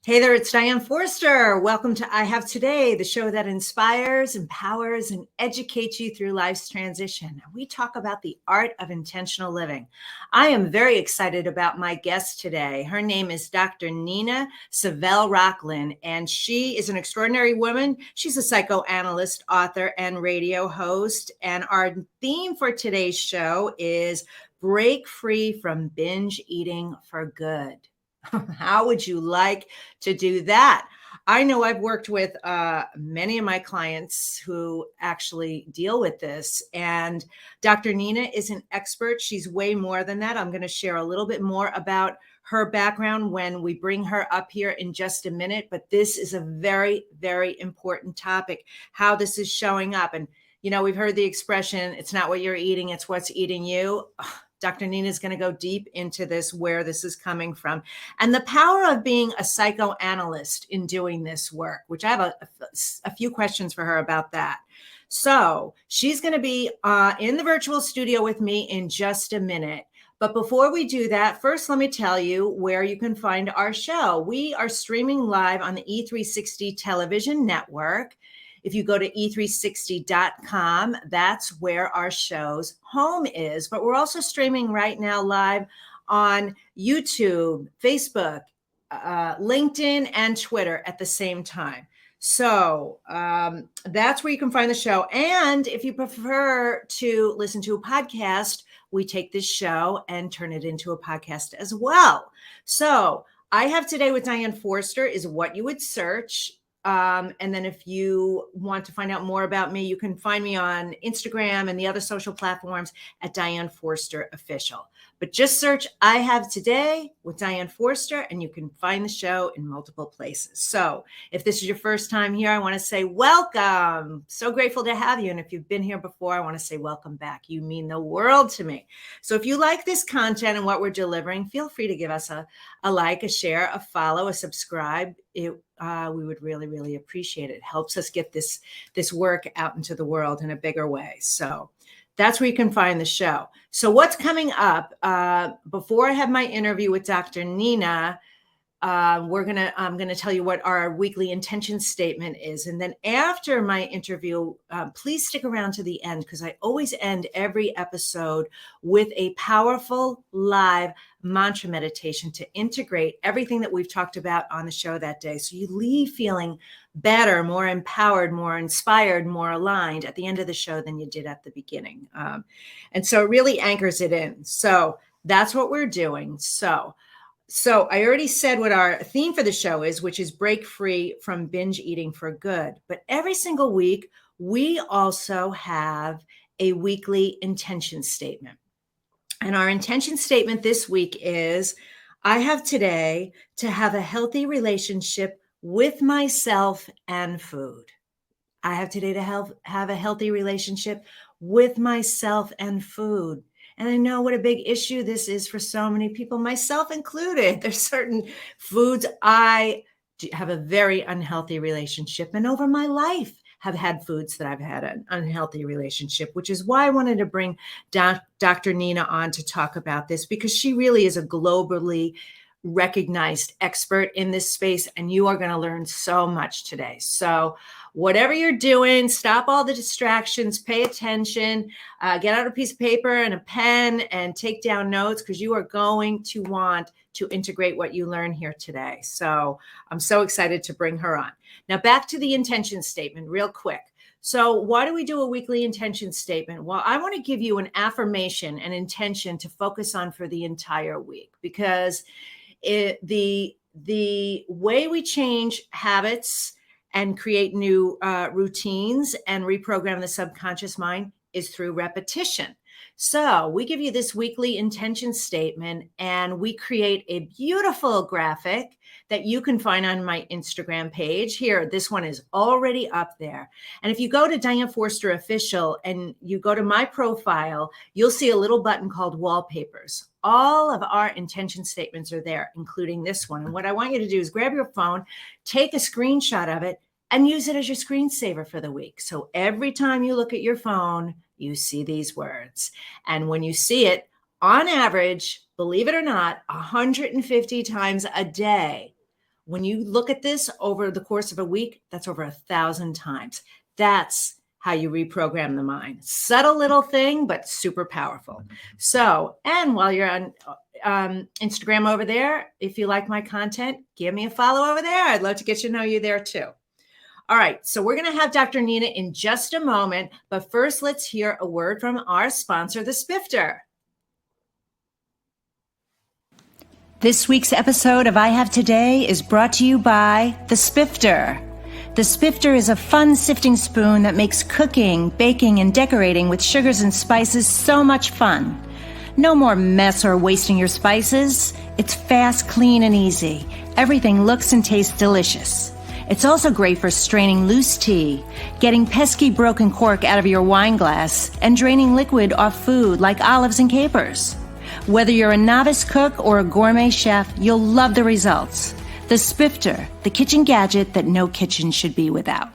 Hey there, it's Diane Forster. Welcome to I Have Today, the show that inspires, empowers, and educates you through life's transition. We talk about the art of intentional living. I am very excited about my guest today. Her name is Dr. Nina Savelle Rocklin, and she is an extraordinary woman. She's a psychoanalyst, author, and radio host. And our theme for today's show is Break Free from Binge Eating for Good. How would you like to do that? I know I've worked with many of my clients who actually deal with this. And Dr. Nina is an expert. She's way more than that. I'm going to share a little bit more about her background when we bring her up here in just a minute. But this is a very, very important topic, how this is showing up. And, you know, we've heard the expression, it's not what you're eating, it's what's eating you. Dr. Nina is going to go deep into this, where this is coming from, and the power of being a psychoanalyst in doing this work, which I have a few questions for her about that. So she's going to be in the virtual studio with me in just a minute. But before we do that, first, let me tell you where you can find our show. We are streaming live on the E360 television network. If you go to e360.com, that's where our show's home is. But we're also streaming right now live on YouTube, Facebook, LinkedIn, and Twitter at the same time. So that's where you can find the show. And if you prefer to listen to a podcast, we take this show and turn it into a podcast as well. So I Have Today with Diane Forster is what you would search. And then if you want to find out more about me, you can find me on Instagram and the other social platforms at Diane Forster Official. But just search I Have Today with Diane Forster, and you can find the show in multiple places. So if this is your first time here, I want to say welcome. So grateful to have you. And if you've been here before, I want to say welcome back. You mean the world to me. So if you like this content and what we're delivering, feel free to give us a like, a share, a follow, a subscribe. We would really, really appreciate it. It helps us get this work out into the world in a bigger way. So that's where you can find the show. So what's coming up? Before I have my interview with Dr. Nina, I'm gonna tell you what our weekly intention statement is. And then after my interview, please stick around to the end, because I always end every episode with a powerful live mantra meditation to integrate everything that we've talked about on the show that day. So you leave feeling better, more empowered, more inspired, more aligned at the end of the show than you did at the beginning. And so it really anchors it in. So that's what we're doing. So I already said what our theme for the show is, which is break free from binge eating for good. But every single week, we also have a weekly intention statement. And our intention statement this week is, I have today to have a healthy relationship with myself and food. I have today to have a healthy relationship with myself and food. And I know what a big issue this is for so many people, myself included. There's certain foods I have a very unhealthy relationship, and over my life have had foods that I've had an unhealthy relationship, which is why I wanted to bring Dr. Nina on to talk about this, because she really is a globally recognized expert in this space, and you are going to learn so much today. So whatever you're doing, stop all the distractions, pay attention, get out a piece of paper and a pen and take down notes, because you are going to want to integrate what you learn here today. So I'm so excited to bring her on. Now back to the intention statement real quick. So why do we do a weekly intention statement? Well, I want to give you an affirmation and intention to focus on for the entire week, because the way we change habits and create new routines and reprogram the subconscious mind is through repetition. So we give you this weekly intention statement, and we create a beautiful graphic that you can find on my Instagram page. Here, this one is already up there. And if you go to Diane Forster Official and you go to my profile, you'll see a little button called Wallpapers. All of our intention statements are there, including this one. And what I want you to do is grab your phone, take a screenshot of it, and use it as your screensaver for the week. So every time you look at your phone, you see these words. And when you see it, on average, believe it or not, 150 times a day, When you look at this over the course of a week, that's over 1,000 times. That's how you reprogram the mind. Subtle little thing, but super powerful. So, and while you're on Instagram over there, if you like my content, give me a follow over there. I'd love to get to know you there too. All right, so we're going to have Dr. Nina in just a moment, but first let's hear a word from our sponsor, the Spifter. This week's episode of I Have Today is brought to you by the Spifter. The Spifter is a fun sifting spoon that makes cooking, baking, and decorating with sugars and spices so much fun. No more mess or wasting your spices. It's fast, clean, and easy. Everything looks and tastes delicious. It's also great for straining loose tea, getting pesky broken cork out of your wine glass, and draining liquid off food like olives and capers. Whether you're a novice cook or a gourmet chef, you'll love the results. The Spifter, the kitchen gadget that no kitchen should be without.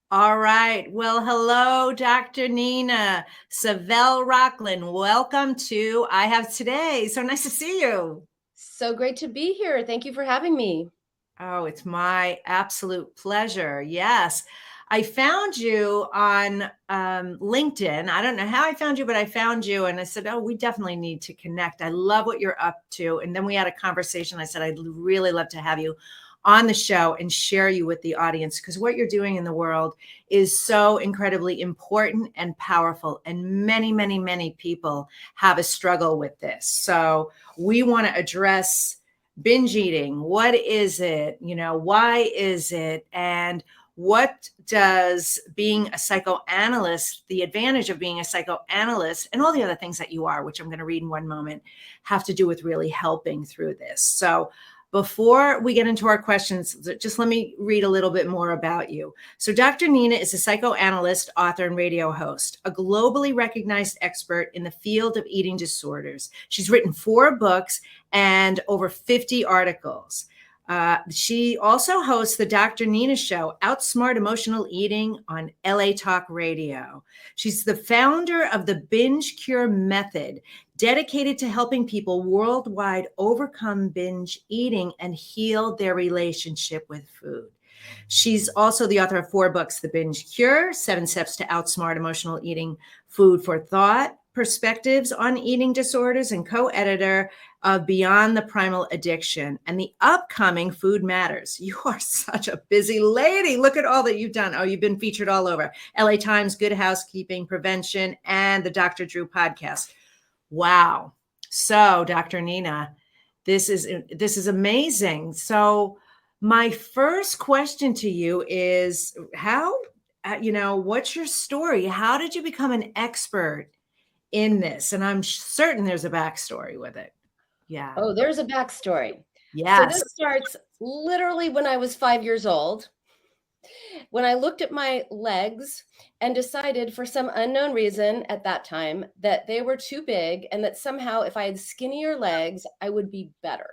All right. Well, hello, Dr. Nina. Savelle Rockland, welcome to I Have Today. So nice to see you. So great to be here. Thank you for having me. Oh, it's my absolute pleasure. Yes. I found you on LinkedIn. I don't know how I found you, but I found you and I said, oh, we definitely need to connect. I love what you're up to. And then we had a conversation. I said, I'd really love to have you on the show and share you with the audience because what you're doing in the world is so incredibly important and powerful. And many, many, many people have a struggle with this. So we want to address binge eating. What is it? Why is it? And what does being a psychoanalyst, the advantage of being a psychoanalyst, and all the other things that you are, which I'm going to read in one moment, have to do with really helping through this? So before we get into our questions, just let me read a little bit more about you. So Dr. Nina is a psychoanalyst, author, and radio host, a globally recognized expert in the field of eating disorders. She's written 4 books and over 50 articles. She also hosts the Dr. Nina Show, Outsmart Emotional Eating on LA Talk Radio. She's the founder of the Binge Cure Method, dedicated to helping people worldwide overcome binge eating and heal their relationship with food. She's also the author of 4 books, The Binge Cure, 7 Steps to Outsmart Emotional Eating, Food for Thought, Perspectives on Eating Disorders, and co-editor of Beyond the Primal Addiction and the upcoming Food Matters. You are such a busy lady. Look at all that you've done. Oh, you've been featured all over. LA Times, Good Housekeeping, Prevention, and the Dr. Drew podcast. Wow. So, Dr. Nina, this is amazing. So my first question to you is what's your story? How did you become an expert in this? And I'm certain there's a backstory with it. Yeah. Oh, there's a backstory. Yes. So this starts literally when I was 5 years old, when I looked at my legs and decided for some unknown reason at that time that they were too big and that somehow if I had skinnier legs, I would be better.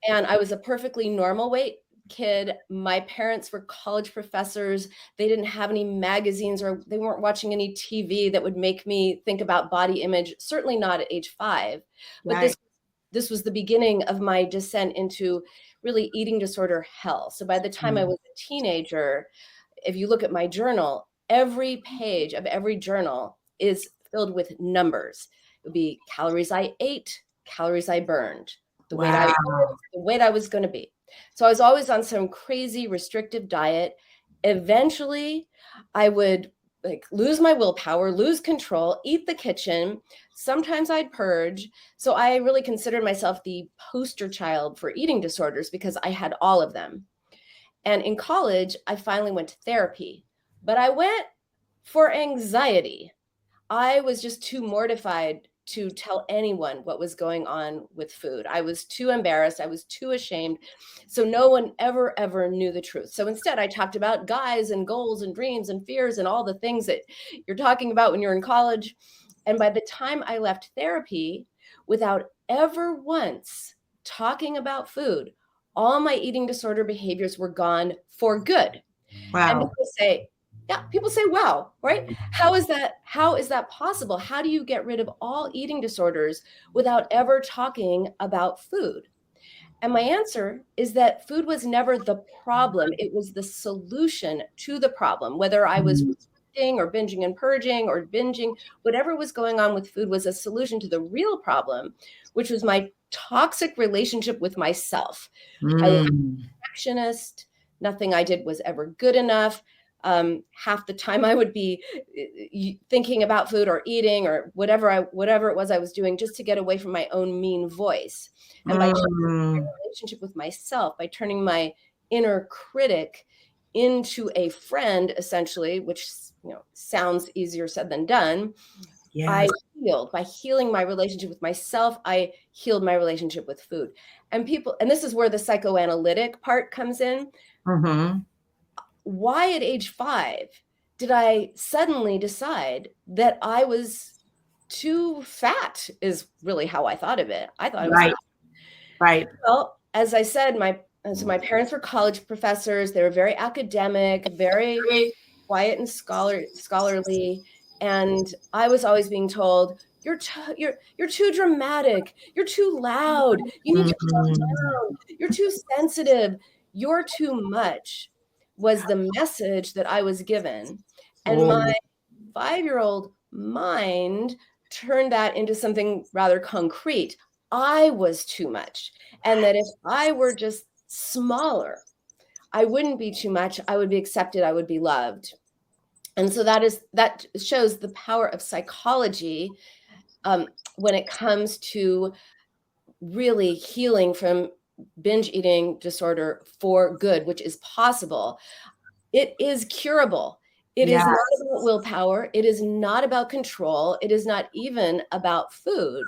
And I was a perfectly normal weight kid. My parents were college professors. They didn't have any magazines or they weren't watching any TV that would make me think about body image, certainly not at age 5. But Right. this was the beginning of my descent into really eating disorder hell. So by the time I was a teenager, if you look at my journal, every page of every journal is filled with numbers. It would be calories I ate, calories I burned, the weight I was, the weight I was going to be. So I was always on some crazy restrictive diet. Eventually, I would lose my willpower, lose control, eat the kitchen. Sometimes I'd purge. So I really considered myself the poster child for eating disorders because I had all of them. And in college, I finally went to therapy, but I went for anxiety. I was just too mortified to tell anyone what was going on with food. I was too embarrassed. I was too ashamed. So no one ever knew the truth. So instead, I talked about guys and goals and dreams and fears and all the things that you're talking about when you're in college. And by the time I left therapy, without ever once talking about food, all my eating disorder behaviors were gone for good. Wow. And people say, wow, right? How is that possible? How do you get rid of all eating disorders without ever talking about food? And my answer is that food was never the problem. It was the solution to the problem. Whether I was restricting or binging and purging or binging, whatever was going on with food was a solution to the real problem, which was my toxic relationship with myself. I was a perfectionist. Nothing I did was ever good enough. Half the time I would be thinking about food or eating or whatever it was I was doing just to get away from my own mean voice. And by changing my relationship with myself, by turning my inner critic into a friend, essentially, which sounds easier said than done, yes. I healed. By healing my relationship with myself, I healed my relationship with food. And this is where the psychoanalytic part comes in. Mm-hmm. Why at age 5 did I suddenly decide that I was too fat is really how I thought of it. I thought it was fat. Right. Well, as I said, my parents were college professors. They were very academic, very quiet and scholarly. And I was always being told, you're too dramatic. You're too loud. You need to calm down. You're too sensitive. You're too much was the message that I was given. And my 5-year-old mind turned that into something rather concrete. I was too much. And that if I were just smaller, I wouldn't be too much. I would be accepted. I would be loved. And so that shows the power of psychology when it comes to really healing from binge eating disorder for good, which is possible. It is curable. It is not about willpower. It is not about control. It is not even about food.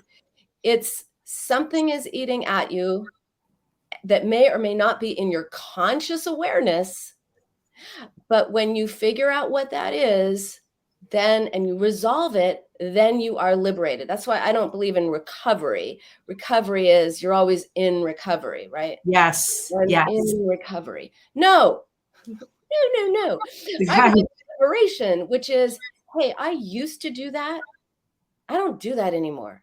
It's something is eating at you that may or may not be in your conscious awareness. But when you figure out what that is, and you resolve it, then you are liberated. That's why I don't believe in recovery. Recovery is you're always in recovery, right? Yes. Yes. In recovery. No. I believe in liberation, which is, hey, I used to do that. I don't do that anymore.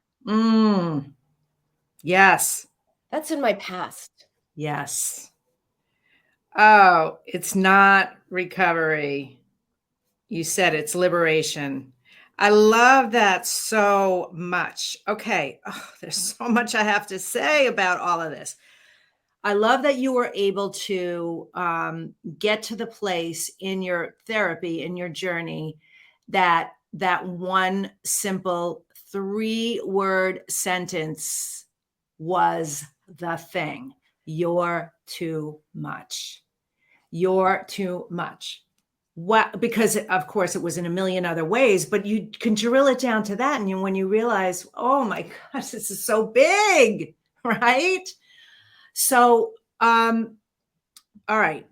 Yes. That's in my past. Yes. Oh, it's not recovery. You said it's liberation. I love that so much. Okay. Oh, there's so much I have to say about all of this. I love that you were able to get to the place in your therapy, in your journey, that one simple 3-word sentence was the thing. You're too much. You're too much. What? Because of course it was in a million other ways, but you can drill it down to that. And when you realize, oh my gosh, this is so big, right? So, all right.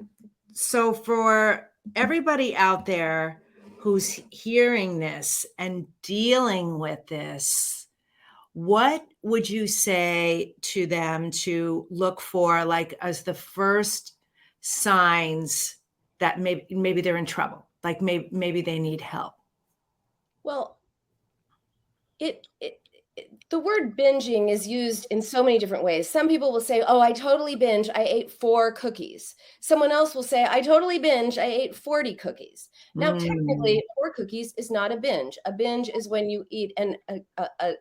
So for everybody out there who's hearing this and dealing with this, what would you say to them to look for, like, as the first signs that maybe they're in trouble, like maybe they need help? Well, the word binging is used in so many different ways. Some people will say, oh, I totally binge. I ate 4 cookies. Someone else will say, I totally binge. I ate 40 cookies. Now, technically, 4 cookies is not a binge. A binge is when you eat an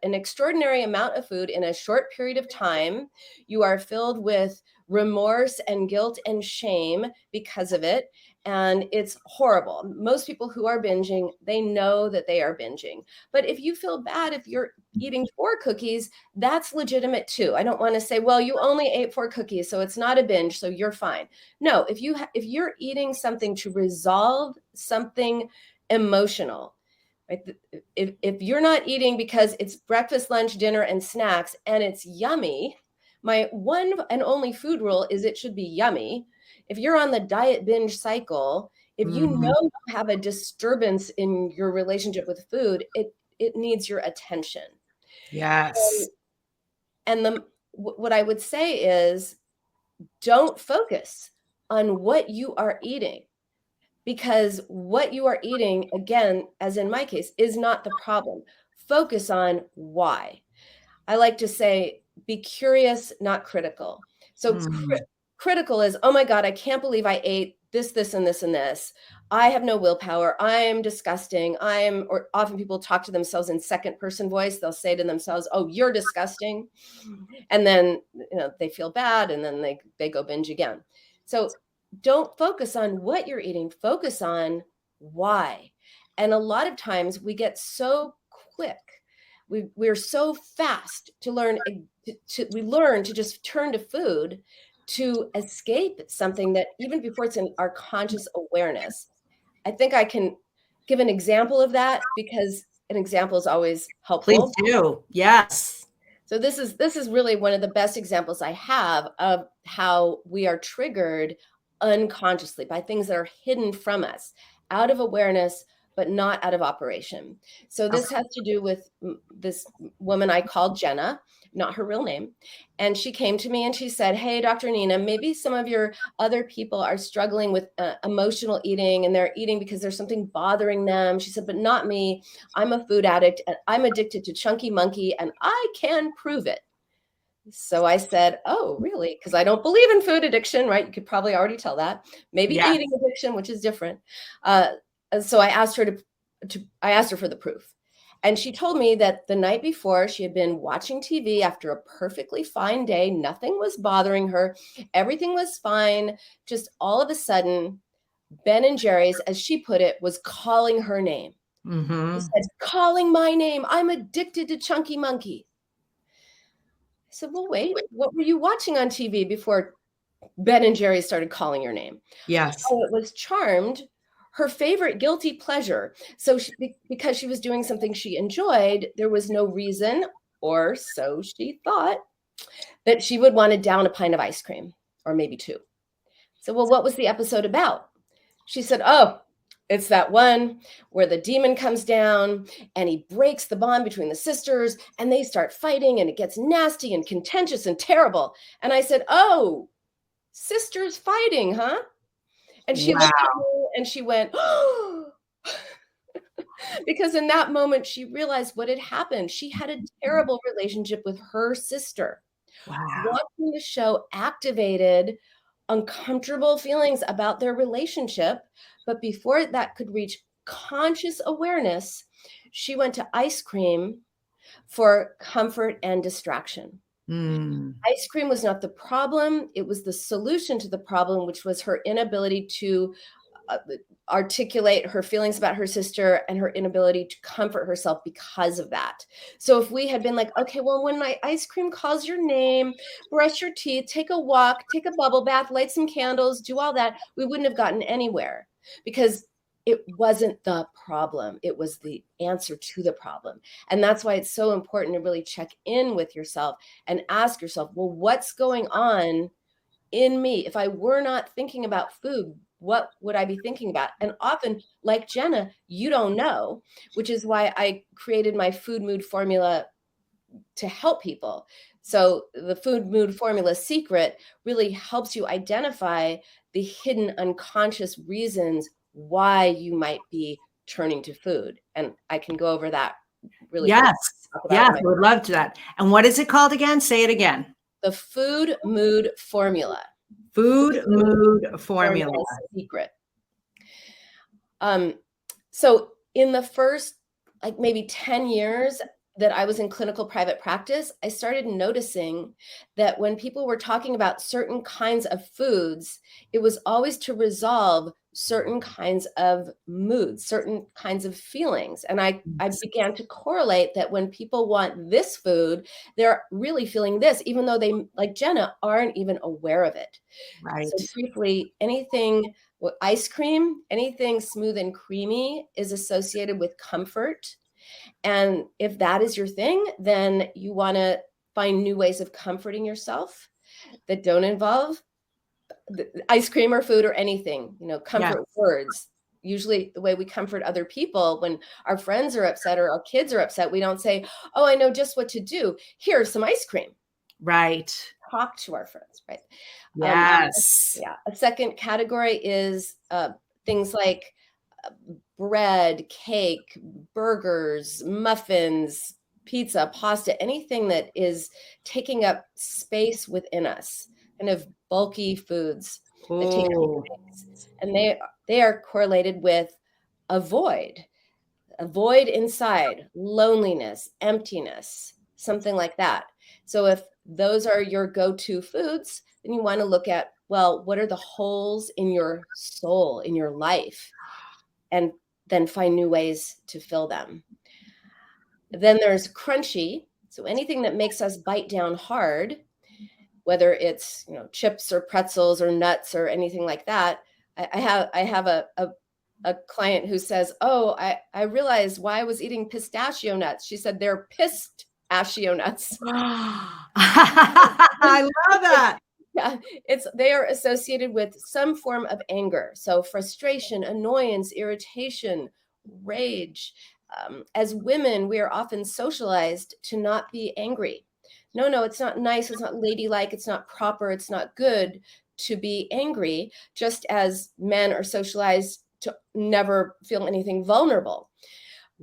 extraordinary amount of food in a short period of time. You are filled with remorse and guilt and shame because of it. And it's horrible. Most people who are binging, they know that they are binging. But if you feel bad, if you're eating 4 cookies, that's legitimate too. I don't want to say, well, you only ate 4 cookies, so it's not a binge, so you're fine. No, if you're eating something to resolve something emotional, right? If you're not eating because it's breakfast, lunch, dinner, and snacks, and it's yummy, my one and only food rule is it should be yummy. If you're on the diet binge cycle, if you know you have a disturbance in your relationship with food, it needs your attention. Yes. And what I would say is, don't focus on what you are eating, because what you are eating, again, as in my case, is not the problem. Focus on why. I like to say, be curious, not critical. So critical is, oh my God, I can't believe I ate this, this, and this, and this. I have no willpower. I'm disgusting. Or often people talk to themselves in second person voice. They'll say to themselves, oh, you're disgusting. And then, they feel bad, and then they go binge again. So don't focus on what you're eating. Focus on why. And a lot of times we get so quick. We're so fast to learn. We learn to just turn to food to escape something that even before it's in our conscious awareness. I think I can give an example of that, because an example is always helpful. Please do. Yes. So this is really one of the best examples I have of how we are triggered unconsciously by things that are hidden from us, out of awareness, but not out of operation. So this has to do with this woman I called Jenna, not her real name. And she came to me and she said, hey, Dr. Nina, maybe some of your other people are struggling with emotional eating, and they're eating because there's something bothering them. She said, but not me. I'm a food addict and I'm addicted to Chunky Monkey, and I can prove it. So I said, oh, really? Because I don't believe in food addiction, right? You could probably already tell that. Maybe eating addiction, which is different. So I asked her I asked her for the proof. And she told me that the night before she had been watching TV after a perfectly fine day. Nothing was bothering her. Everything was fine. Just all of a sudden, Ben and Jerry's, as she put it, was calling her name. She said, calling my name. I'm addicted to Chunky Monkey. I said, well, wait, what were you watching on TV before Ben and Jerry started calling your name? Yes. Oh, it was Charmed, her favorite guilty pleasure. So because she was doing something she enjoyed, there was no reason, or so she thought, that she would want to down a pint of ice cream, or maybe two. So, well, what was the episode about? She said, oh, it's that one where the demon comes down and he breaks the bond between the sisters, and they start fighting, and it gets nasty and contentious and terrible. And I said, oh, sisters fighting, huh? And she looked at me and she went, oh, because in that moment, she realized what had happened. She had a terrible relationship with her sister. Watching the show activated uncomfortable feelings about their relationship. But before that could reach conscious awareness, she went to ice cream for comfort and distraction. Ice cream was not the problem. It was the solution to the problem, which was her inability to articulate her feelings about her sister and her inability to comfort herself because of that. So if we had been like, okay, well, when my ice cream calls your name, brush your teeth, take a walk, take a bubble bath, light some candles, do all that, we wouldn't have gotten anywhere, because it wasn't the problem. It was the answer to the problem. And that's why it's so important to really check in with yourself and ask yourself, well, what's going on in me? If I were not thinking about food, what would I be thinking about? And often, like Jenna, you don't know, which is why I created my food mood formula to help people. So the food mood formula secret really helps you identify the hidden unconscious reasons why you might be turning to food. And I can go over that really quick. Yes, I would love to that. And what is it called again? Say it again. The food mood formula. Food mood formula. Secret. So in the first, like maybe 10 years that I was in clinical private practice, I started noticing that when people were talking about certain kinds of foods, it was always to resolve certain kinds of moods, certain kinds of feelings. And I began to correlate that when people want this food, they're really feeling this, even though they, like Jenna, aren't even aware of it. Right. So briefly, anything, ice cream, anything smooth and creamy is associated with comfort. And if that is your thing, then you want to find new ways of comforting yourself that don't involve ice cream or food or anything, comfort words. Usually the way we comfort other people when our friends are upset or our kids are upset, we don't say, oh, I know just what to do. Here's some ice cream. Right. Talk to our friends, right? Yes. A second category is things like bread, cake, burgers, muffins, pizza, pasta, anything that is taking up space within us. kind of bulky foods that take Oh, space. And they are correlated with a void inside, loneliness, emptiness, something like that. So if those are your go-to foods, then you want to look at, well, what are the holes in your soul, in your life? And then find new ways to fill them. Then there's crunchy. So anything that makes us bite down hard, whether it's, chips or pretzels or nuts or anything like that. I have a client who says, "Oh, I realized why I was eating pistachio nuts." She said they're pistachio nuts. I love that. Yeah, they are associated with some form of anger. So frustration, annoyance, irritation, rage. As women, we are often socialized to not be angry. No, it's not nice. It's not ladylike. It's not proper. It's not good to be angry, just as men are socialized to never feel anything vulnerable.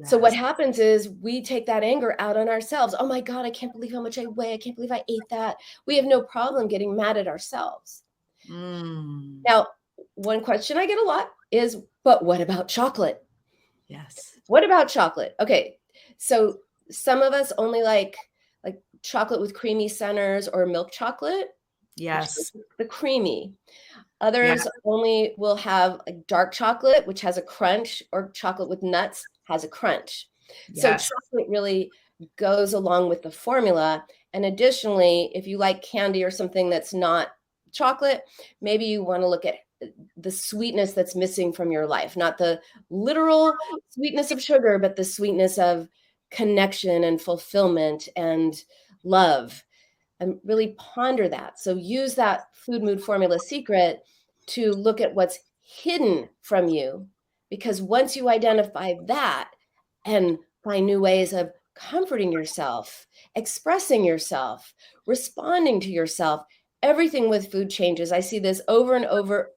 So what happens is we take that anger out on ourselves. Oh my God, I can't believe how much I weigh. I can't believe I ate that. We have no problem getting mad at ourselves. Now, one question I get a lot is, but what about chocolate? Yes. What about chocolate? Okay, so some of us only like chocolate with creamy centers or milk chocolate. Yes. The creamy. Others only will have a dark chocolate, which has a crunch, or chocolate with nuts has a crunch. So chocolate really goes along with the formula. And additionally, if you like candy or something that's not chocolate, maybe you want to look at the sweetness that's missing from your life, not the literal sweetness of sugar, but the sweetness of connection and fulfillment and love. And really ponder that. So use that food mood formula secret to look at what's hidden from you, because once you identify that and find new ways of comforting yourself, expressing yourself, responding to yourself, everything with food changes. I see this over and over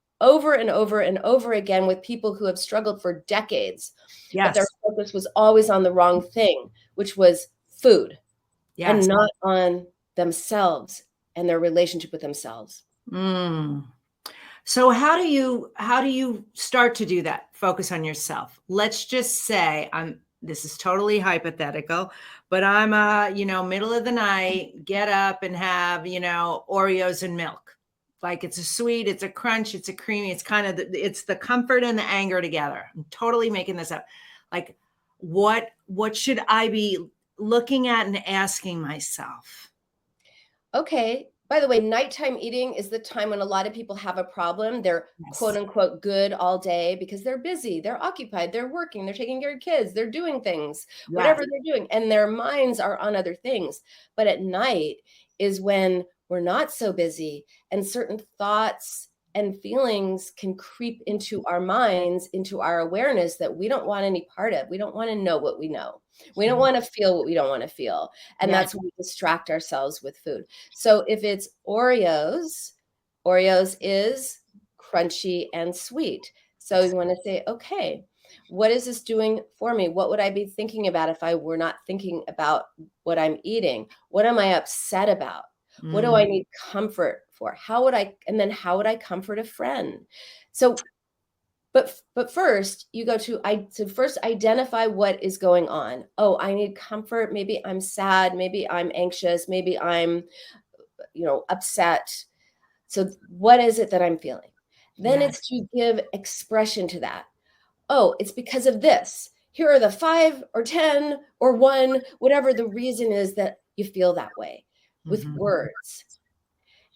and over again with people who have struggled for decades, but their focus was always on the wrong thing, which was food, and not on themselves and their relationship with themselves. So how do you start to do that? Focus on yourself. Let's just say this is totally hypothetical, but I'm middle of the night, get up and have, Oreos and milk. Like it's a sweet, it's a crunch, it's a creamy, it's kind of it's the comfort and the anger together. I'm totally making this up. Like what should I be looking at and asking myself? Okay. By the way, nighttime eating is the time when a lot of people have a problem. They're quote unquote good all day because they're busy, they're occupied, they're working, they're taking care of kids, they're doing things, whatever they're doing, and their minds are on other things. But at night is when we're not so busy, and certain thoughts and feelings can creep into our minds, into our awareness that we don't want any part of. We don't want to know what we know. We don't want to feel what we don't want to feel. And that's when we distract ourselves with food. So if it's Oreos is crunchy and sweet. So you want to say, okay, what is this doing for me? What would I be thinking about if I were not thinking about what I'm eating? What am I upset about? What do I need comfort for? How would I comfort a friend? So, but first you go to first identify what is going on. Oh, I need comfort. Maybe I'm sad. Maybe I'm anxious. Maybe I'm, upset. So what is it that I'm feeling? Then it's to give expression to that. Oh, it's because of this. Here are the 5 or 10 or 1, whatever the reason is that you feel that way, with words.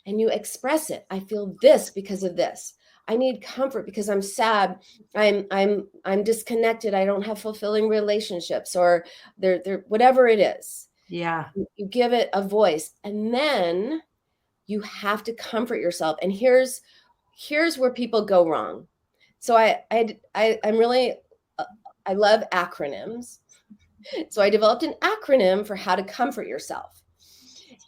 And you express it. I feel this because of this. I need comfort because I'm sad. I'm disconnected. I don't have fulfilling relationships, or they're whatever it is. Yeah. You give it a voice, and then you have to comfort yourself. And here's where people go wrong. So I'm really I love acronyms. So I developed an acronym for how to comfort yourself.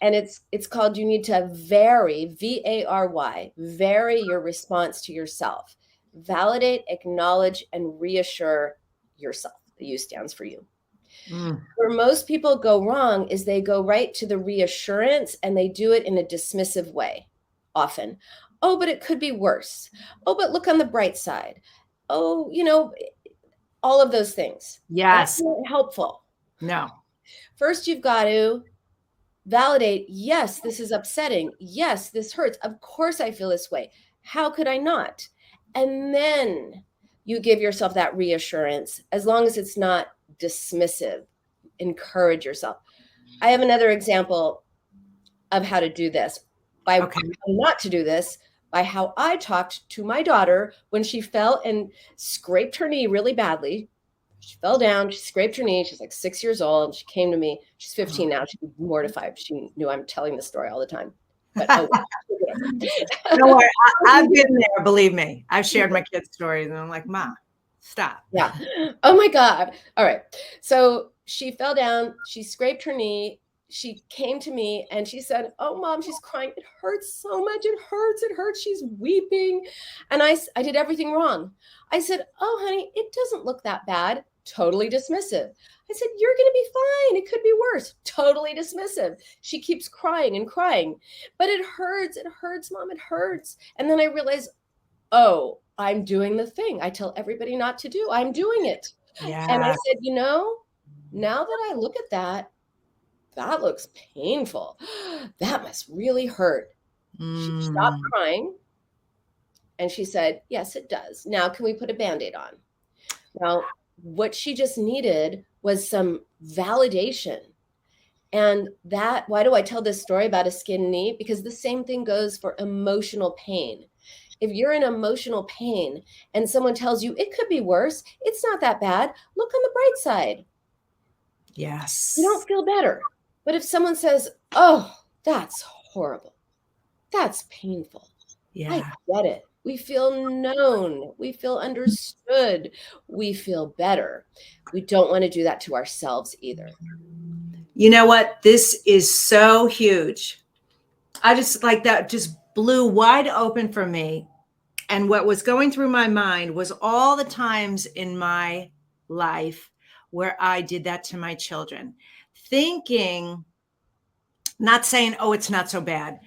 And it's called, you need to vary, VARY, vary your response to yourself. Validate, acknowledge, and reassure yourself. The U stands for you. Where most people go wrong is they go right to the reassurance, and they do it in a dismissive way. often. Oh, but it could be worse. Oh, but look on the bright side. Oh, all of those things. Yes. That's not helpful. No. First, you've got to validate, yes, this is upsetting. Yes, this hurts. Of course I feel this way. How could I not? And then you give yourself that reassurance, as long as it's not dismissive. Encourage yourself. I have another example of how to do this. Not to do this, by how I talked to my daughter when she fell and scraped her knee really badly. She fell down, she scraped her knee. She's like 6 years old. She came to me. She's 15 now. She's mortified. She knew I'm telling this story all the time. But Don't worry, I've been there, believe me. I've shared my kids' stories and I'm like, Ma, stop. Yeah. Oh my God. All right. So she fell down, she scraped her knee. She came to me and she said, oh, Mom, she's crying. It hurts so much. It hurts. It hurts. She's weeping. And I did everything wrong. I said, oh, honey, it doesn't look that bad. Totally dismissive. I said, you're going to be fine. It could be worse. Totally dismissive. She keeps crying and crying, but it hurts. It hurts, Mom. It hurts. And then I realized, oh, I'm doing the thing I tell everybody not to do. I'm doing it. Yeah. And I said, now that I look at that, that looks painful. That must really hurt. She stopped crying and she said, yes, it does. Now, can we put a Band-Aid on? Now, what she just needed was some validation. And why do I tell this story about a skinned knee? Because the same thing goes for emotional pain. If you're in emotional pain and someone tells you it could be worse, it's not that bad. Look on the bright side. Yes. You don't feel better. But if someone says, oh, that's horrible, that's painful. Yeah. I get it. We feel known. We feel understood. We feel better. We don't want to do that to ourselves either. You know what? This is so huge. I just like that just blew wide open for me. And what was going through my mind was all the times in my life where I did that to my children, thinking, not saying, oh, it's not so bad.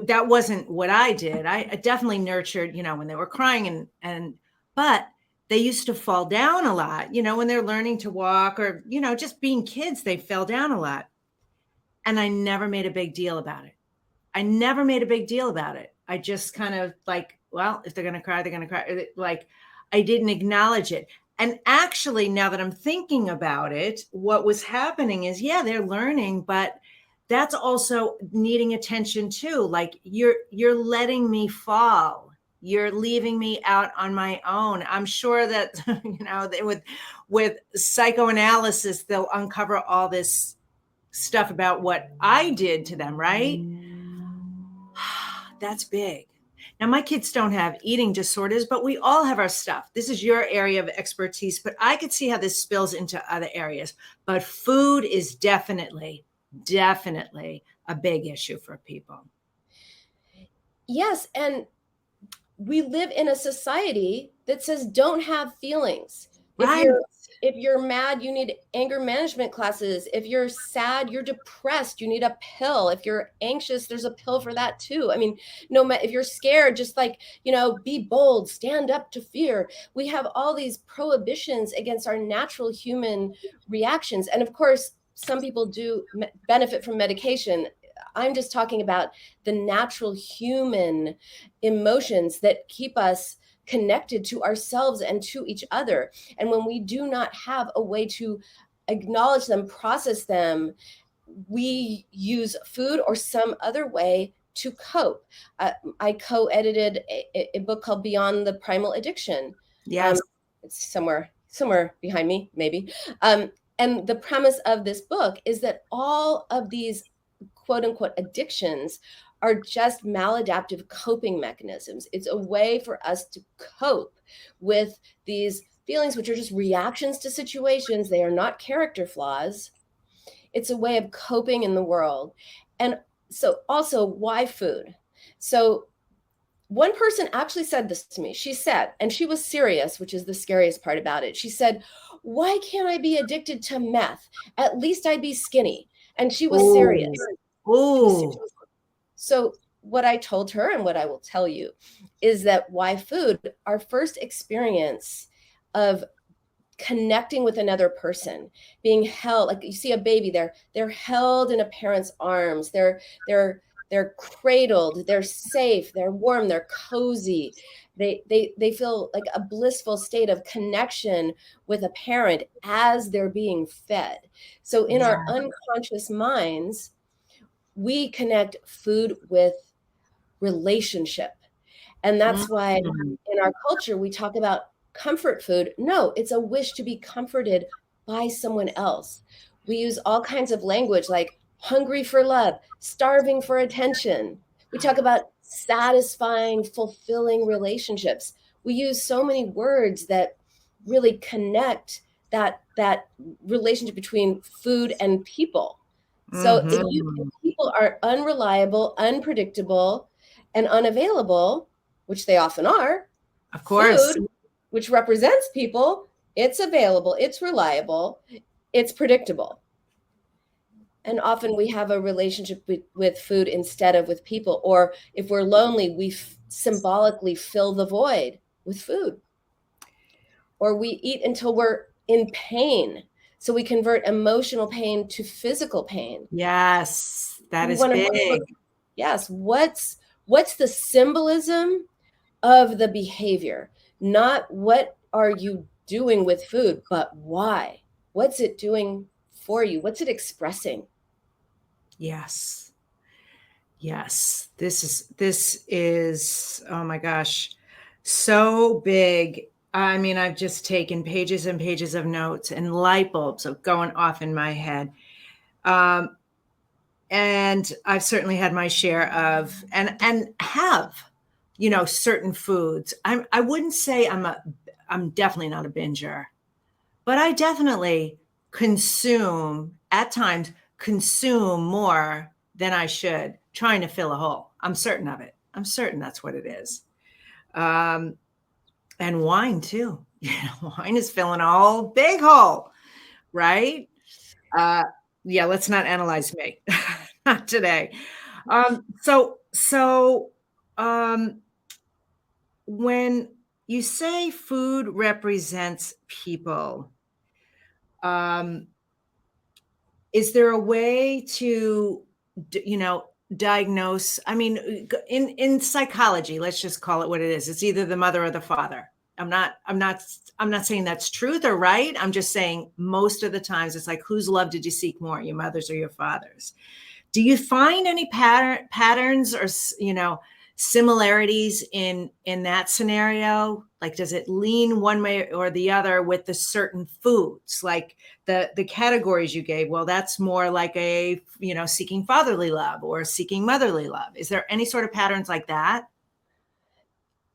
That wasn't what I did. I definitely nurtured, when they were crying but they used to fall down a lot, when they're learning to walk or, just being kids, they fell down a lot. And I never made a big deal about it. I just kind of like, well, if they're going to cry, they're going to cry. Like, I didn't acknowledge it. And actually, now that I'm thinking about it, what was happening is, yeah, they're learning, but that's also needing attention too. Like you're letting me fall. You're leaving me out on my own. I'm sure that, with psychoanalysis, they'll uncover all this stuff about what I did to them, right? That's big. Now, my kids don't have eating disorders, but we all have our stuff. This is your area of expertise, but I could see how this spills into other areas. But food is definitely a big issue for people. Yes. And we live in a society that says don't have feelings. Right. If you're mad, you need anger management classes. If you're sad, you're depressed, you need a pill. If you're anxious, there's a pill for that too. I mean, if you're scared, just like, be bold, stand up to fear. We have all these prohibitions against our natural human reactions. And of course, some people do benefit from medication. I'm just talking about the natural human emotions that keep us connected to ourselves and to each other. And when we do not have a way to acknowledge them, process them, we use food or some other way to cope. I co-edited a book called Beyond the Primal Addiction. Yes. It's somewhere behind me, maybe. And the premise of this book is that all of these quote unquote addictions are just maladaptive coping mechanisms. It's a way for us to cope with these feelings, which are just reactions to situations. They are not character flaws. It's a way of coping in the world. And so also, why food? So one person actually said this to me. She said, and she was serious, which is the scariest part about it. She said, why can't I be addicted to meth? At least I'd be skinny. And she was serious. Oh. So what I told her and what I will tell you is that why food, our first experience of connecting with another person, being held, like you see a baby, they're held in a parent's arms, they're cradled, they're safe, they're warm, they're cozy. They feel like a blissful state of connection with a parent as they're being fed. So in our unconscious minds, we connect food with relationship. And that's why in our culture, we talk about comfort food. No, it's a wish to be comforted by someone else. We use all kinds of language like hungry for love, starving for attention. We talk about satisfying, fulfilling relationships. We use so many words that really connect that relationship between food and people. So if people are unreliable, unpredictable, and unavailable, which they often are, of course, food, which represents people, it's available, it's reliable, it's predictable. And often we have a relationship with food instead of with people. Or if we're lonely, we symbolically fill the void with food. Or we eat until we're in pain. So we convert emotional pain to physical pain. Yes, that is big. Yes, what's the symbolism of the behavior? Not what are you doing with food, but why? What's it doing for you? What's it expressing? Yes. Yes. This is, oh my gosh, so big. I mean, I've just taken pages and pages of notes, and light bulbs are going off in my head. And I've certainly had my share of, and have, certain foods. I wouldn't say I'm definitely not a binger, but I definitely at times consume more than I should, trying to fill a hole. I'm certain of it. I'm certain that's what it is. And wine too. Wine is filling a whole big hole, right? Yeah, let's not analyze me. Not today. So when you say food represents people, is there a way to, diagnose? I mean, in psychology, let's just call it what it is. It's either the mother or the father. I'm not saying that's truth or right. I'm just saying most of the times it's like, whose love did you seek more, your mother's or your father's? Do you find any patterns or, similarities in that scenario? Like, does it lean one way or the other with the certain foods, like the categories you gave? Well, that's more like a, seeking fatherly love or seeking motherly love. Is there any sort of patterns like that?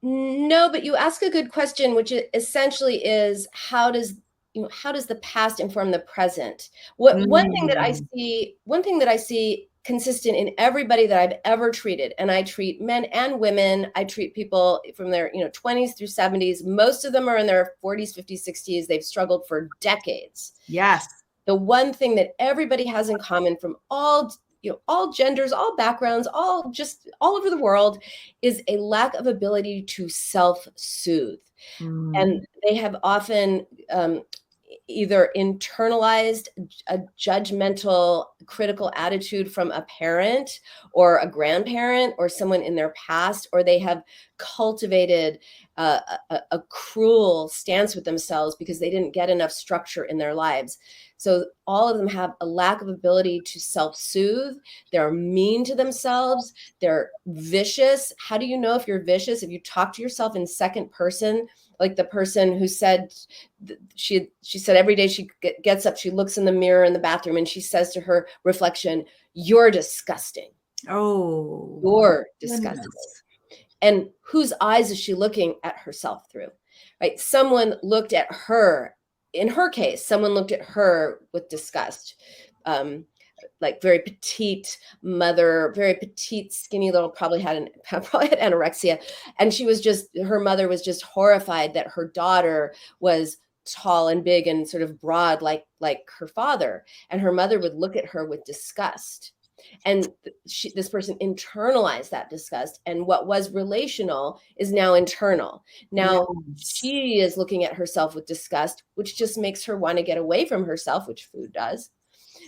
No, but you ask a good question, which essentially is how does the past inform the present? One thing that I see consistent in everybody that I've ever treated, and I treat men and women, I treat people from their 20s through 70s. Most of them are in their 40s, 50s, 60s. They've struggled for decades. Yes. The one thing that everybody has in common from all genders, all backgrounds, all over the world, is a lack of ability to self-soothe. And they have often either internalized a judgmental, critical attitude from a parent or a grandparent or someone in their past, or they have cultivated a cruel stance with themselves because they didn't get enough structure in their lives. So all of them have a lack of ability to self-soothe. They're mean to themselves. They're vicious. How do you know if you're vicious? If you talk to yourself in second person, like the person who said she said every day she gets up, she looks in the mirror in the bathroom and she says to her reflection, "You're disgusting." Oh, you're disgusting. Goodness. And whose eyes is she looking at herself through? Right? Someone looked at her. In her case, someone looked at her with disgust. Like very petite mother, very petite, skinny little, probably had anorexia. And her mother was just horrified that her daughter was tall and big and sort of broad like her father. And her mother would look at her with disgust. And this person internalized that disgust, and what was relational is now internal. Now Yes. she is looking at herself with disgust, which just makes her want to get away from herself, which food does.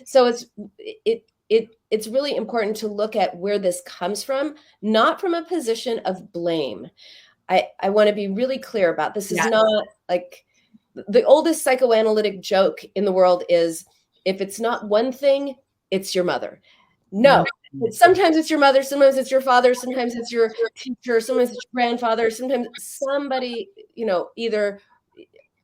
So it's really important to look at where this comes from, not from a position of blame. I want to be really clear about this. Is Yes. not like the oldest psychoanalytic joke in the world is, if it's not one thing, it's your mother. No, sometimes it's your mother, sometimes it's your father, sometimes it's your teacher, sometimes it's your grandfather, sometimes somebody, either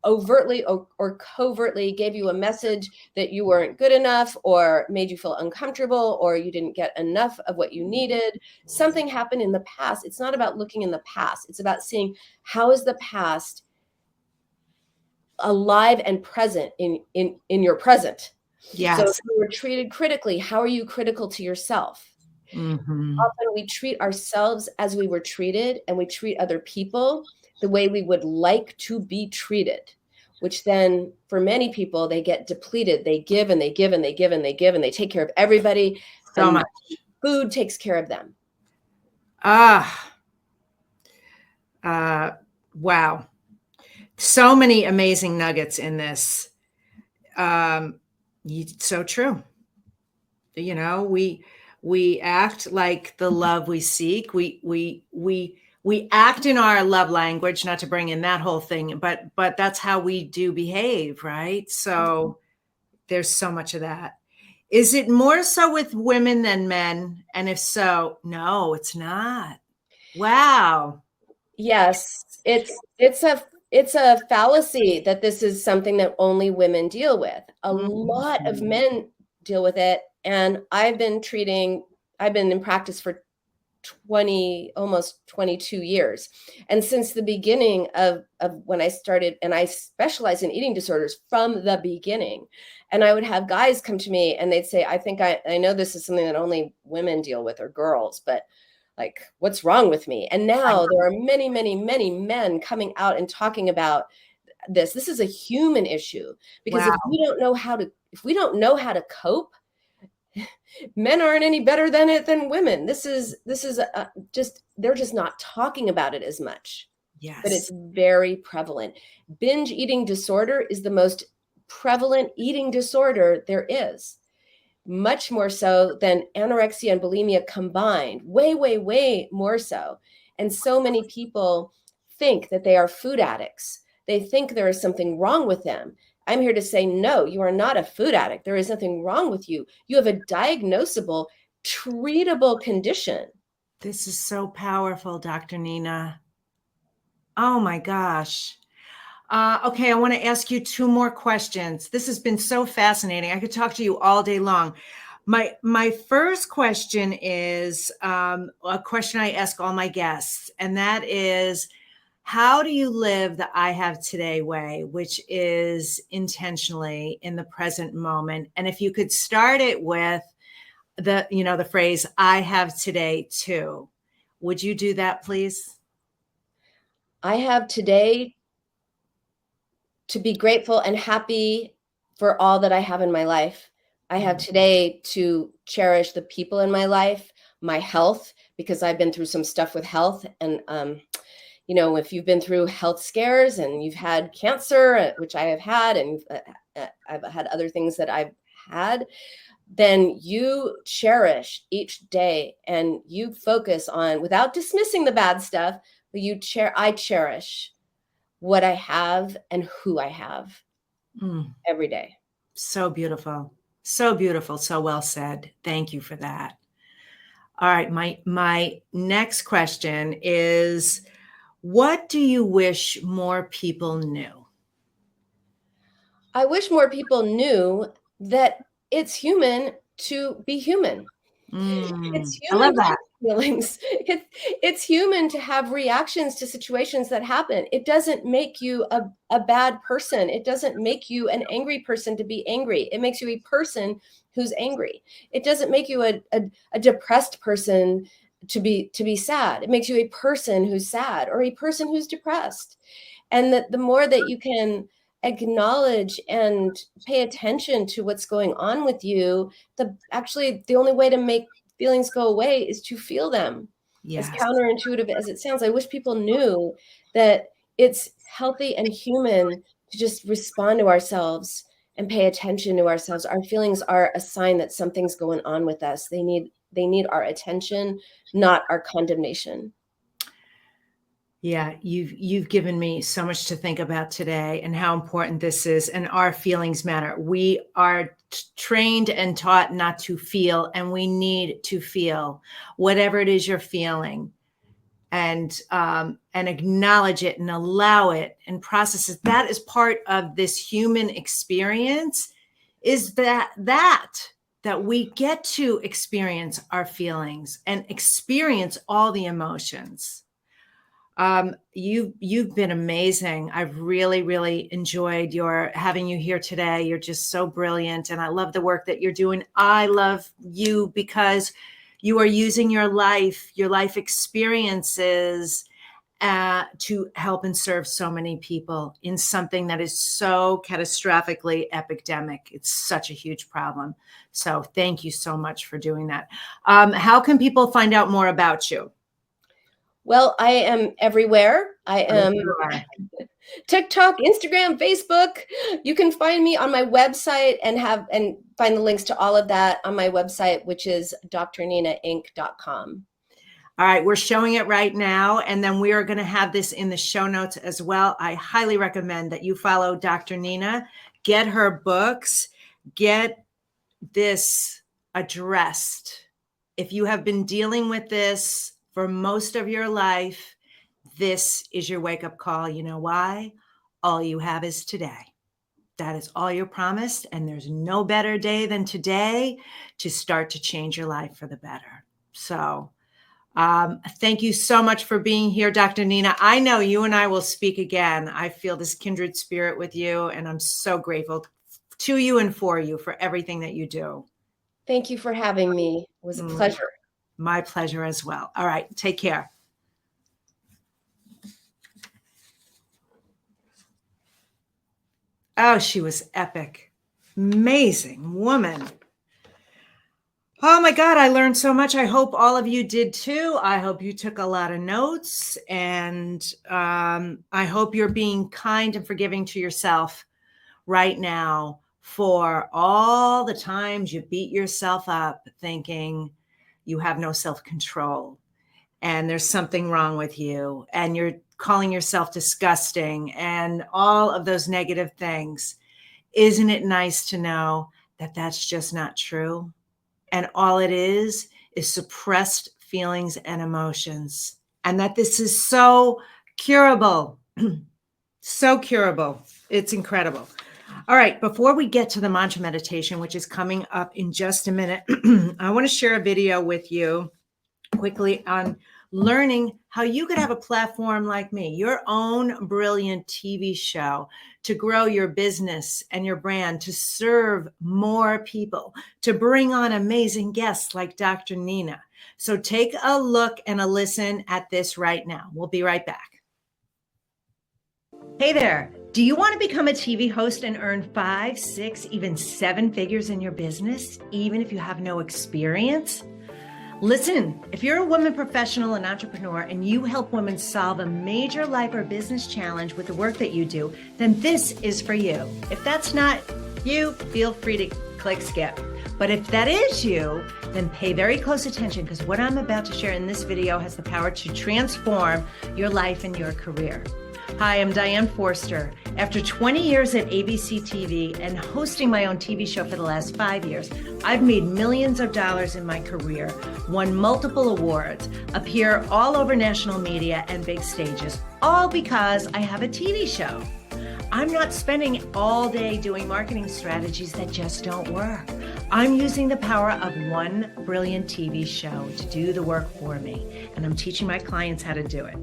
overtly or covertly gave you a message that you weren't good enough, or made you feel uncomfortable, or you didn't get enough of what you needed. Something happened in the past. It's not about looking in the past. It's about seeing, how is the past alive and present in your present. Yes. So if you were treated critically, how are you critical to yourself? Mm-hmm. Often we treat ourselves as we were treated, and we treat other people the way we would like to be treated, which then for many people, they get depleted. They give and they give and they give and they give, and they take care of everybody. So And much. food takes care of them. Wow. So many amazing nuggets in this. So true. We act like the love we seek. We act in our love language, not to bring in that whole thing, but that's how we do behave, right? So there's so much of that. Is it more so with women than men? And if so, no, it's not. Wow. Yes, it's a fallacy that this is something that only women deal with. A lot of Mhm. men deal with it, and I've been in practice for almost 22 years. And since the beginning of when I started, and I specialize in eating disorders from the beginning, and I would have guys come to me and they'd say, I think I know this is something that only women deal with, or girls, but like, what's wrong with me? And now there are many, many, many men coming out and talking about this. This is a human issue, because Wow. if we don't know how to cope, men aren't any better than women. This is just, they're just not talking about it as much, but it's Yes. very prevalent. Binge eating disorder is the most prevalent eating disorder there is, much more so than anorexia and bulimia combined, way, way, way more so. And so many people think that they are food addicts. They think there is something wrong with them. I'm here to say, no, you are not a food addict. There is nothing wrong with you. You have a diagnosable, treatable condition. This is so powerful, Dr. Nina. Oh my gosh. Okay, I want to ask you two more questions. This has been so fascinating. I could talk to you all day long. My first question is a question I ask all my guests, and that is, how do you live the I have today way, which is intentionally in the present moment? And if you could start it with the phrase, I have today too. Would you do that, please? I have today to be grateful and happy for all that I have in my life. I have today to cherish the people in my life, my health, because I've been through some stuff with health. And, if you've been through health scares and you've had cancer, which I have had, and I've had other things that I've had, then you cherish each day and you focus on, without dismissing the bad stuff, but I cherish what I have and who I have every day. So beautiful. So beautiful. So well said. Thank you for that. All right. My next question is, what do you wish more people knew? I wish more people knew that it's human to be human. It's I human love to that. have feelings. It's human to have reactions to situations that happen. It doesn't make you a bad person. It doesn't make you an angry person to be angry. It makes you a person who's angry. It doesn't make you a depressed person to be sad. It makes you a person who's sad, or a person who's depressed. And that the more that you can acknowledge and pay attention to what's going on with you, actually the only way to make feelings go away is to feel them. As Yes. counterintuitive as it sounds, I wish people knew that it's healthy and human to just respond to ourselves and pay attention to ourselves. Our feelings are a sign that something's going on with us. They need our attention, not our condemnation. Yeah, you've given me so much to think about today and how important this is, and our feelings matter. We are trained and taught not to feel, and we need to feel whatever it is you're feeling, and acknowledge it and allow it and process it. That is part of this human experience, is that we get to experience our feelings and experience all the emotions. You've been amazing. I've really, really enjoyed having you here today. You're just so brilliant. And I love the work that you're doing. I love you because you are using your life experiences to help and serve so many people in something that is so catastrophically epidemic. It's such a huge problem. So thank you so much for doing that. How can people find out more about you? Well, I am everywhere. I am TikTok, Instagram, Facebook. You can find me on my website and find the links to all of that on my website, which is drninainc.com. All right, we're showing it right now, and then we are going to have this in the show notes as well. I highly recommend that you follow Dr. Nina, get her books, get this addressed. If you have been dealing with this for most of your life, this is your wake-up call. You know why? All you have is today. That is all you're promised, and there's no better day than today to start to change your life for the better. So thank you so much for being here, Dr. Nina. I know you and I will speak again. I feel this kindred spirit with you, and I'm so grateful to you and for you for everything that you do. Thank you for having me. It was a pleasure. My pleasure as well. All right, take care. Oh, she was epic. Amazing woman. Oh my God, I learned so much. I hope all of you did too. I hope you took a lot of notes, and I hope you're being kind and forgiving to yourself right now for all the times you beat yourself up thinking you have no self-control and there's something wrong with you and you're calling yourself disgusting and all of those negative things. Isn't it nice to know that that's just not true? And all it is suppressed feelings and emotions, and that this is so curable, so curable. It's incredible. All right, before we get to the mantra meditation, which is coming up in just a minute, I want to share a video with you quickly on learning how you could have a platform like me, your own brilliant TV show, to grow your business and your brand, to serve more people, to bring on amazing guests like Dr. Nina. So take a look and a listen at this right now. We'll be right back. Hey there. Do you want to become a TV host and earn 5, 6, even 7 figures in your business, even if you have no experience? Listen, if you're a woman professional and entrepreneur and you help women solve a major life or business challenge with the work that you do, then this is for you. If that's not you, feel free to click skip. But if that is you, then pay very close attention, because what I'm about to share in this video has the power to transform your life and your career. Hi, I'm Diane Forster. After 20 years at ABC TV and hosting my own TV show for the last 5 years, I've made millions of dollars in my career, won multiple awards, appear all over national media and big stages, all because I have a TV show. I'm not spending all day doing marketing strategies that just don't work. I'm using the power of one brilliant TV show to do the work for me, and I'm teaching my clients how to do it.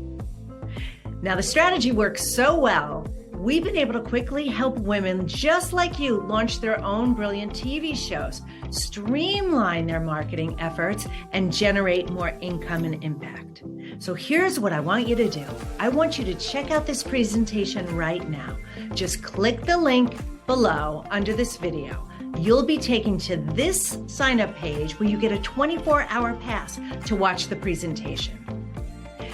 Now, the strategy works so well, we've been able to quickly help women just like you launch their own brilliant TV shows, streamline their marketing efforts, and generate more income and impact. So here's what I want you to do. I want you to check out this presentation right now. Just click the link below under this video. You'll be taken to this sign-up page where you get a 24-hour pass to watch the presentation.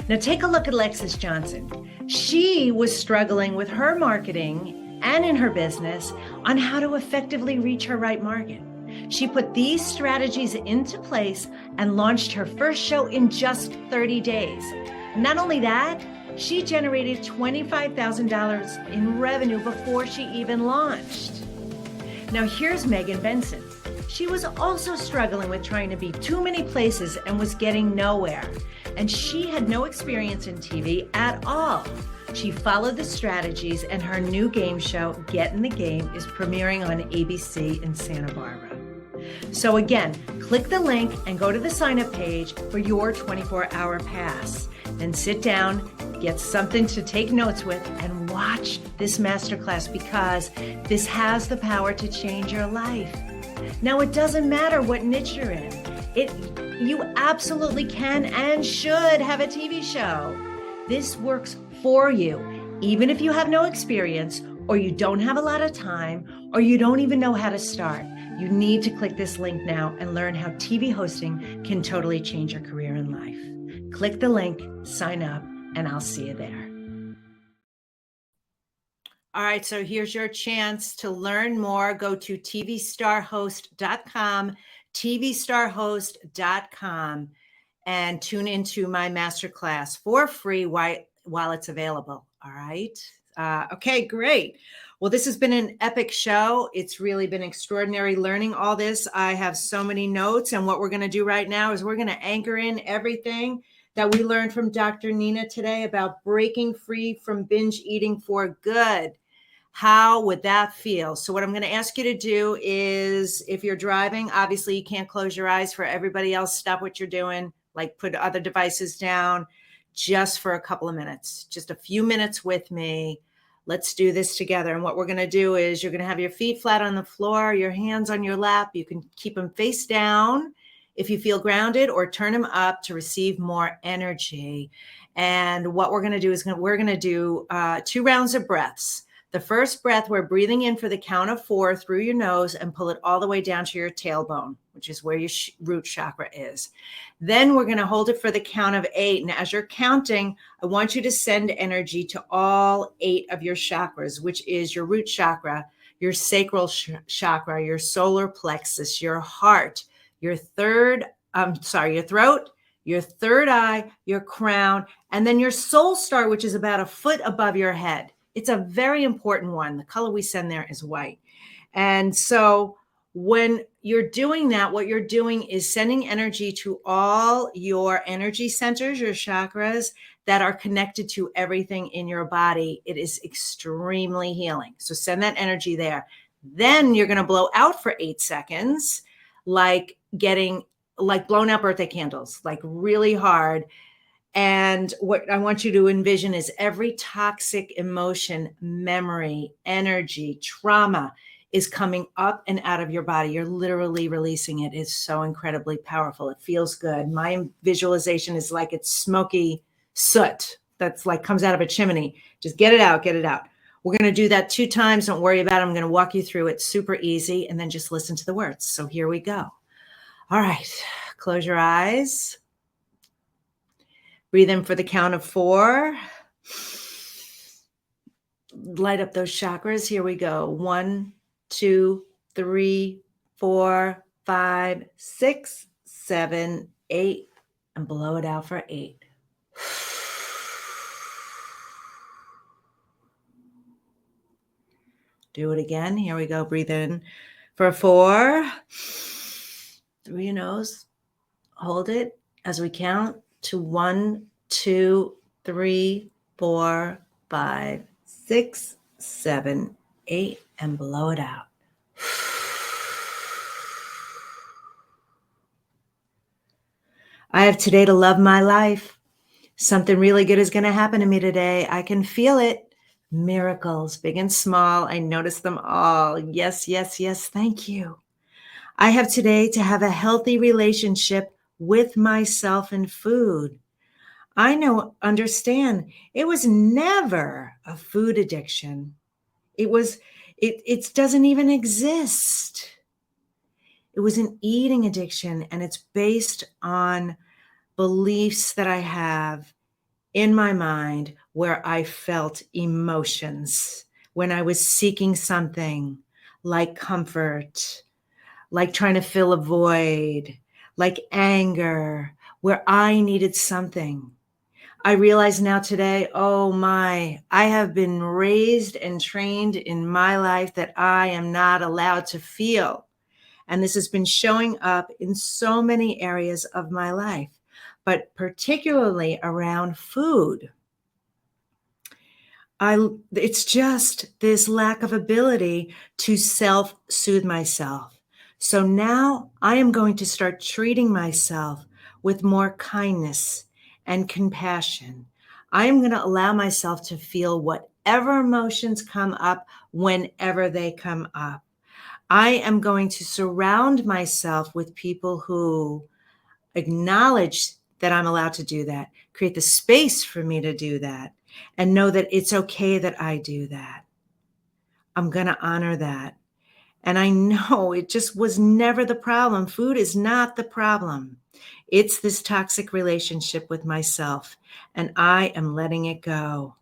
Now take a look at Alexis Johnson. She was struggling with her marketing and in her business on how to effectively reach her right market. She put these strategies into place and launched her first show in just 30 days. Not only that, she generated $25,000 in revenue before she even launched. Now here's Megan Benson. She was also struggling with trying to be too many places and was getting nowhere. And she had no experience in TV at all. She followed the strategies, and her new game show, Get in the Game, is premiering on ABC in Santa Barbara. So again, click the link and go to the sign-up page for your 24-hour pass. Then sit down, get something to take notes with, and watch this masterclass because this has the power to change your life. Now, it doesn't matter what niche you're in. You absolutely can and should have a TV show. This works for you, even if you have no experience, or you don't have a lot of time, or you don't even know how to start. You need to click this link now and learn how TV hosting can totally change your career and life. Click the link, sign up, and I'll see you there. All right, so here's your chance to learn more. Go to tvstarhost.com, tvstarhost.com, and tune into my masterclass for free while it's available. All right. Okay, great. Well, this has been an epic show. It's really been extraordinary learning all this. I have so many notes, and what we're going to do right now is we're going to anchor in everything that we learned from Dr. Nina today about breaking free from binge eating for good. How would that feel? So what I'm going to ask you to do is, if you're driving, obviously you can't close your eyes. For everybody else, stop what you're doing, like put other devices down just for a couple of minutes, just a few minutes with me. Let's do this together. And what we're going to do is you're going to have your feet flat on the floor, your hands on your lap. You can keep them face down if you feel grounded, or turn them up to receive more energy. And what we're going to do is we're going to do 2 rounds of breaths. The first breath, we're breathing in for the count of 4 through your nose and pull it all the way down to your tailbone, which is where your root chakra is. Then we're going to hold it for the count of 8. And as you're counting, I want you to send energy to all 8 of your chakras, which is your root chakra, your sacral chakra, your solar plexus, your heart, your throat, your third eye, your crown, and then your soul star, which is about a foot above your head. It's a very important one. The color we send there is white. And so when you're doing that, what you're doing is sending energy to all your energy centers, your chakras that are connected to everything in your body. It is extremely healing. So send that energy there. Then you're going to blow out for 8 seconds, like blowing out birthday candles, like really hard. And what I want you to envision is every toxic emotion, memory, energy, trauma is coming up and out of your body. You're literally releasing it. It's so incredibly powerful. It feels good. My visualization is like it's smoky soot that's like comes out of a chimney. Just get it out, get it out. We're going to do that 2 times. Don't worry about it. I'm going to walk you through it. Super easy. And then just listen to the words. So here we go. All right. Close your eyes. Breathe in for the count of 4. Light up those chakras. Here we go. 1, 2, 3, 4, 5, 6, 7, 8, and blow it out for 8. Do it again. Here we go. Breathe in for 4. Through your nose. Hold it as we count to 1, 2, 3, 4, 5, 6, 7, 8, and blow it out. I have today to love my life. Something really good is going to happen to me today. I can feel it. Miracles, big and small. I notice them all. Yes, yes, yes. Thank you. I have today to have a healthy relationship with myself and food. I understand it was never a food addiction. It doesn't even exist. It was an eating addiction, and it's based on beliefs that I have in my mind where I felt emotions when I was seeking something like comfort, like trying to fill a void, like anger, where I needed something. I realize now today, oh my, I have been raised and trained in my life that I am not allowed to feel. And this has been showing up in so many areas of my life, but particularly around food. It's just this lack of ability to self-soothe myself. So now I am going to start treating myself with more kindness and compassion. I am going to allow myself to feel whatever emotions come up whenever they come up. I am going to surround myself with people who acknowledge that I'm allowed to do that, create the space for me to do that, and know that it's okay that I do that. I'm going to honor that. And I know it just was never the problem. Food is not the problem. It's this toxic relationship with myself, and I am letting it go.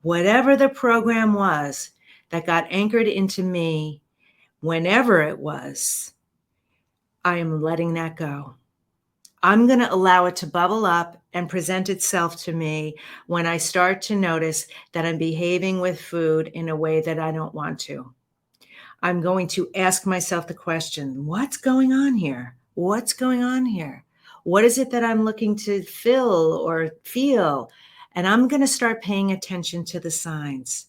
Whatever the program was that got anchored into me, whenever it was, I am letting that go. I'm going to allow it to bubble up and present itself to me when I start to notice that I'm behaving with food in a way that I don't want to. I'm going to ask myself the question, what's going on here? What's going on here? What is it that I'm looking to fill or feel? And I'm going to start paying attention to the signs.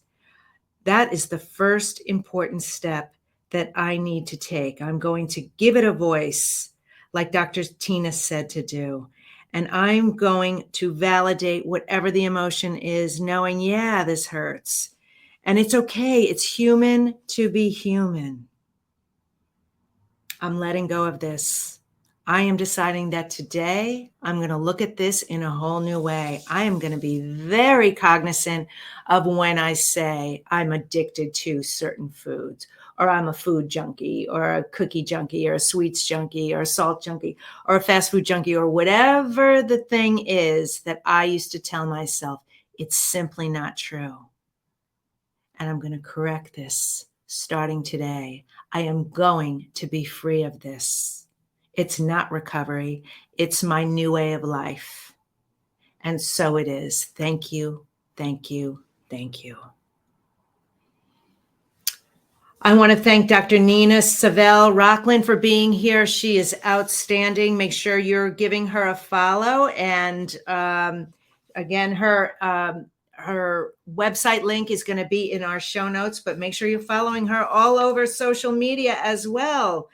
That is the first important step that I need to take. I'm going to give it a voice, like Dr. Tina said to do. And I'm going to validate whatever the emotion is, knowing, yeah, this hurts. And it's okay. It's human to be human. I'm letting go of this. I am deciding that today I'm going to look at this in a whole new way. I am going to be very cognizant of when I say I'm addicted to certain foods, or I'm a food junkie, or a cookie junkie, or a sweets junkie, or a salt junkie, or a fast food junkie, or whatever the thing is that I used to tell myself. It's simply not true. And I'm going to correct this starting today. I am going to be free of this. It's not recovery. It's my new way of life. And so it is. Thank you. Thank you. Thank you. I want to thank Dr. Nina Savelle Rockland for being here. She is outstanding. Make sure you're giving her a follow. And again, her website link is going to be in our show notes, but make sure you're following her all over social media as well.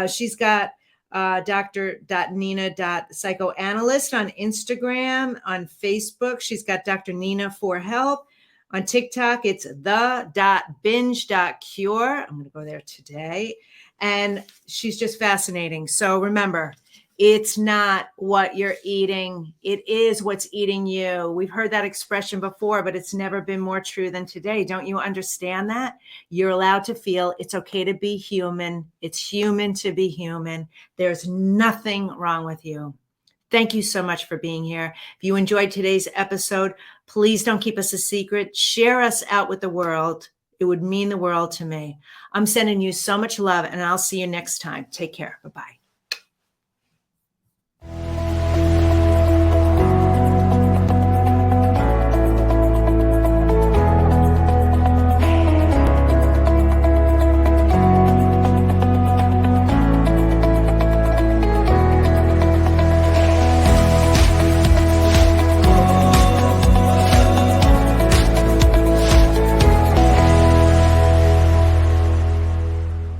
She's got dr.nina.psychoanalyst on Instagram, on Facebook. She's got Dr. Nina for Help. On TikTok, it's the.binge.cure. I'm going to go there today. And she's just fascinating. So remember, it's not what you're eating. It is what's eating you. We've heard that expression before, but it's never been more true than today. Don't you understand that? You're allowed to feel. It's okay to be human. It's human to be human. There's nothing wrong with you. Thank you so much for being here. If you enjoyed today's episode, please don't keep us a secret. Share us out with the world. It would mean the world to me. I'm sending you so much love, and I'll see you next time. Take care. Bye-bye.